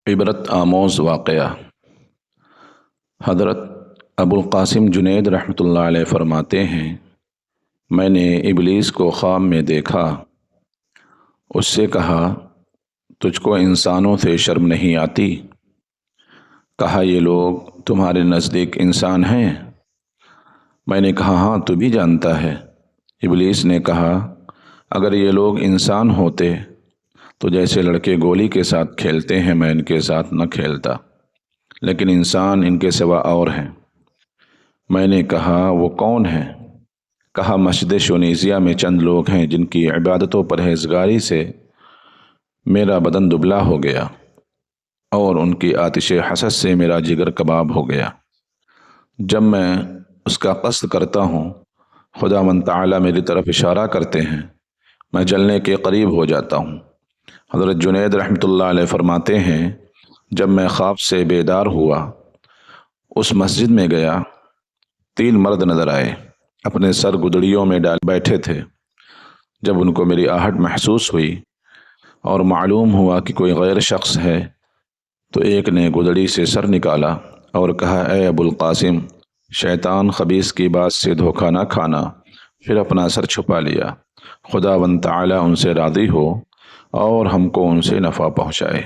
عبرت آموز واقعہ۔ حضرت ابوالقاسم جنید رحمۃ اللہ علیہ فرماتے ہیں، میں نے ابلیس کو خواب میں دیکھا۔ اس سے کہا، تجھ کو انسانوں سے شرم نہیں آتی؟ کہا، یہ لوگ تمہارے نزدیک انسان ہیں؟ میں نے کہا، ہاں، تو بھی جانتا ہے۔ ابلیس نے کہا، اگر یہ لوگ انسان ہوتے تو جیسے لڑکے گولی کے ساتھ کھیلتے ہیں میں ان کے ساتھ نہ کھیلتا، لیکن انسان ان کے سوا اور ہیں۔ میں نے کہا، وہ کون ہیں؟ کہا، مسجد شونیزیا میں چند لوگ ہیں جن کی عبادت و پرہیزگاری سے میرا بدن دبلا ہو گیا اور ان کی آتش حسد سے میرا جگر کباب ہو گیا۔ جب میں اس کا قصد کرتا ہوں، خداوند تعالی میری طرف اشارہ کرتے ہیں، میں جلنے کے قریب ہو جاتا ہوں۔ حضرت جنید رحمۃ اللہ علیہ فرماتے ہیں، جب میں خواب سے بیدار ہوا، اس مسجد میں گیا، 3 مرد نظر آئے، اپنے سر گدڑیوں میں ڈال بیٹھے تھے۔ جب ان کو میری آہٹ محسوس ہوئی اور معلوم ہوا کہ کوئی غیر شخص ہے، تو ایک نے گدڑی سے سر نکالا اور کہا، اے ابوالقاسم، شیطان خبیث کی بات سے دھوکہ نہ کھانا۔ پھر اپنا سر چھپا لیا۔ خداوند تعالی ان سے راضی ہو اور ہم کو ان سے نفع پہنچائے۔